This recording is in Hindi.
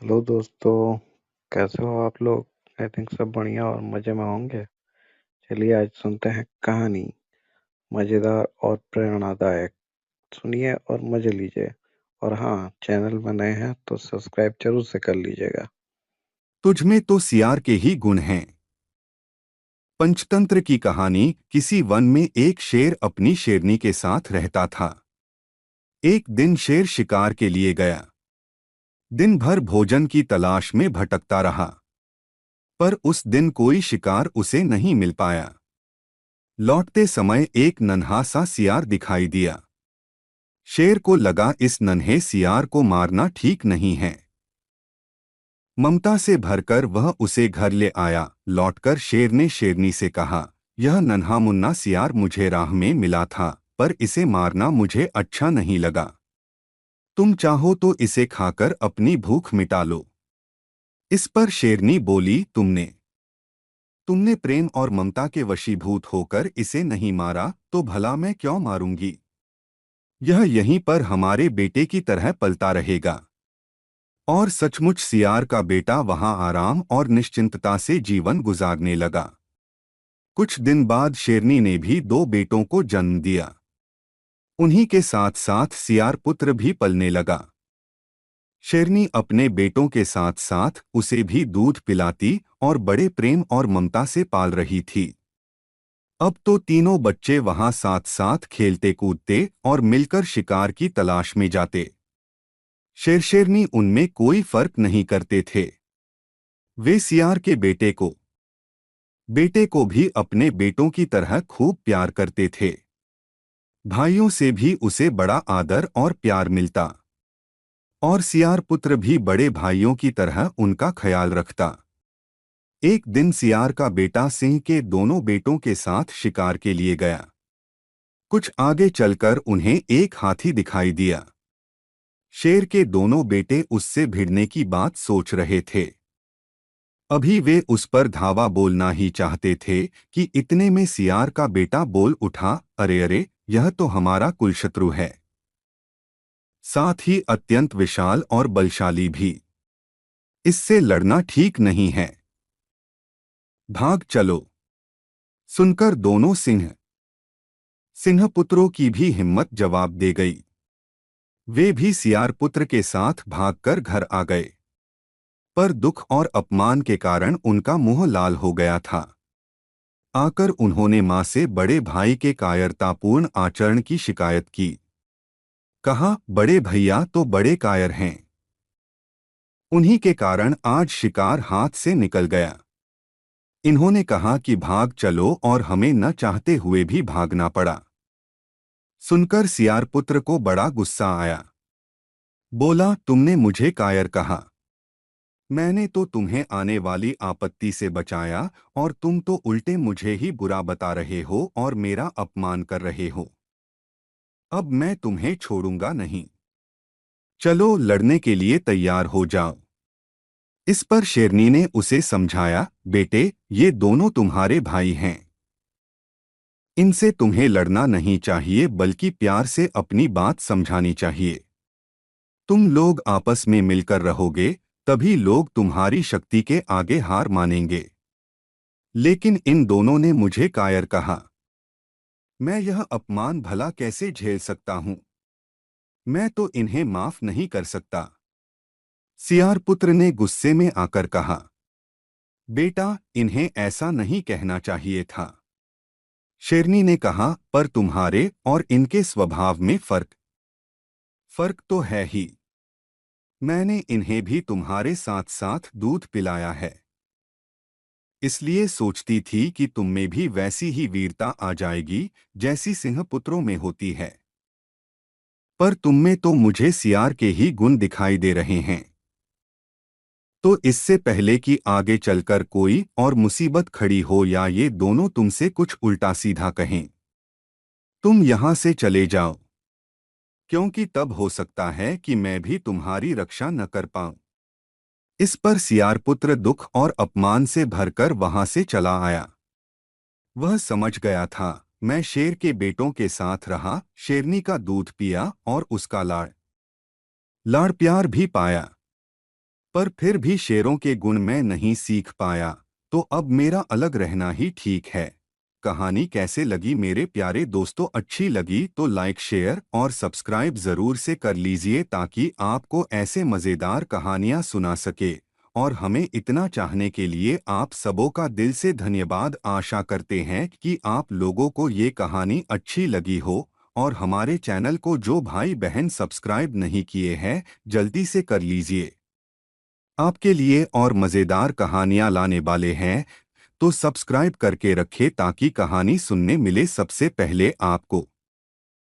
हेलो दोस्तों। कैसे हो आप लोग? आई थिंक सब बढ़िया और मज़े में होंगे। चलिए आज सुनते हैं कहानी, मज़ेदार और प्रेरणादायक। सुनिए और मज़े लीजिए। और हाँ, चैनल में नए हैं तो सब्सक्राइब जरूर से कर लीजिएगा। तुझमें तो सियार के ही गुण हैं। पंचतंत्र की कहानी। किसी वन में एक शेर अपनी शेरनी के साथ रहता था। एक दिन शेर शिकार के लिए गया। दिन भर भोजन की तलाश में भटकता रहा, पर उस दिन कोई शिकार उसे नहीं मिल पाया। लौटते समय एक नन्हा सा सियार दिखाई दिया। शेर को लगा इस नन्हे सियार को मारना ठीक नहीं है। ममता से भरकर वह उसे घर ले आया। लौटकर शेर ने शेरनी से कहा, यह नन्हा मुन्ना सियार मुझे राह में मिला था, पर इसे मारना मुझे अच्छा नहीं लगा। तुम चाहो तो इसे खाकर अपनी भूख मिटा लो। इस पर शेरनी बोली, तुमने तुमने प्रेम और ममता के वशीभूत होकर इसे नहीं मारा तो भला मैं क्यों मारूंगी। यह यहीं पर हमारे बेटे की तरह पलता रहेगा। और सचमुच सियार का बेटा वहां आराम और निश्चिंतता से जीवन गुजारने लगा। कुछ दिन बाद शेरनी ने भी दो बेटों को जन्म दिया। उन्हीं के साथ साथ सियार पुत्र भी पलने लगा। शेरनी अपने बेटों के साथ साथ उसे भी दूध पिलाती और बड़े प्रेम और ममता से पाल रही थी। अब तो तीनों बच्चे वहां साथ साथ खेलते कूदते और मिलकर शिकार की तलाश में जाते। शेरनी उनमें कोई फर्क नहीं करते थे। वे सियार के बेटे को भी अपने बेटों की तरह खूब प्यार करते थे। भाइयों से भी उसे बड़ा आदर और प्यार मिलता। और सियार पुत्र भी बड़े भाइयों की तरह उनका ख्याल रखता। एक दिन सियार का बेटा सिंह के दोनों बेटों के साथ शिकार के लिए गया। कुछ आगे चलकर उन्हें एक हाथी दिखाई दिया। शेर के दोनों बेटे उससे भिड़ने की बात सोच रहे थे। अभी वे उस पर धावा बोलना ही चाहते थे कि इतने में सियार का बेटा बोल उठा, अरे अरे, यह तो हमारा कुलशत्रु है, साथ ही अत्यंत विशाल और बलशाली भी। इससे लड़ना ठीक नहीं है। भाग चलो। सुनकर दोनों सिंह पुत्रों की भी हिम्मत जवाब दे गई। वे भी सियार पुत्र के साथ भागकर घर आ गए। पर दुख और अपमान के कारण उनका मुंह लाल हो गया था। आकर उन्होंने मां से बड़े भाई के कायरतापूर्ण आचरण की शिकायत की। कहा, बड़े भैया तो बड़े कायर हैं। उन्हीं के कारण आज शिकार हाथ से निकल गया। इन्होंने कहा कि भाग चलो और हमें न चाहते हुए भी भागना पड़ा। सुनकर सियार पुत्र को बड़ा गुस्सा आया। बोला, तुमने मुझे कायर कहा। मैंने तो तुम्हें आने वाली आपत्ति से बचाया और तुम तो उल्टे मुझे ही बुरा बता रहे हो और मेरा अपमान कर रहे हो। अब मैं तुम्हें छोड़ूंगा नहीं। चलो लड़ने के लिए तैयार हो जाओ। इस पर शेरनी ने उसे समझाया, बेटे, ये दोनों तुम्हारे भाई हैं। इनसे तुम्हें लड़ना नहीं चाहिए बल्कि प्यार से अपनी बात समझानी चाहिए। तुम लोग आपस में मिलकर रहोगे तभी लोग तुम्हारी शक्ति के आगे हार मानेंगे। लेकिन इन दोनों ने मुझे कायर कहा। मैं यह अपमान भला कैसे झेल सकता हूँ। मैं तो इन्हें माफ नहीं कर सकता। सियार पुत्र ने गुस्से में आकर कहा, बेटा, इन्हें ऐसा नहीं कहना चाहिए था। शेरनी ने कहा, पर तुम्हारे और इनके स्वभाव में फर्क तो है ही। मैंने इन्हें भी तुम्हारे साथ साथ दूध पिलाया है, इसलिए सोचती थी कि तुम में भी वैसी ही वीरता आ जाएगी जैसी सिंह पुत्रों में होती है। पर तुम में तो मुझे सियार के ही गुण दिखाई दे रहे हैं। तो इससे पहले कि आगे चलकर कोई और मुसीबत खड़ी हो या ये दोनों तुमसे कुछ उल्टा सीधा कहें, तुम यहां से चले जाओ, क्योंकि तब हो सकता है कि मैं भी तुम्हारी रक्षा न कर पाऊं। इस पर सियार पुत्र दुख और अपमान से भरकर वहां से चला आया। वह समझ गया था, मैं शेर के बेटों के साथ रहा, शेरनी का दूध पिया और उसका लाड़ लाड़ प्यार भी पाया। पर फिर भी शेरों के गुण मैं नहीं सीख पाया, तो अब मेरा अलग रहना ही ठीक है। कहानी कैसे लगी मेरे प्यारे दोस्तों? अच्छी लगी तो लाइक, शेयर और सब्सक्राइब जरूर से कर लीजिए ताकि आपको ऐसे मज़ेदार कहानियां सुना सके। और हमें इतना चाहने के लिए आप सबों का दिल से धन्यवाद। आशा करते हैं कि आप लोगों को ये कहानी अच्छी लगी हो। और हमारे चैनल को जो भाई बहन सब्सक्राइब नहीं किए हैं, जल्दी से कर लीजिए। आपके लिए और मज़ेदार कहानियां लाने वाले हैं, तो सब्सक्राइब करके रखें ताकि कहानी सुनने मिले सबसे पहले आपको।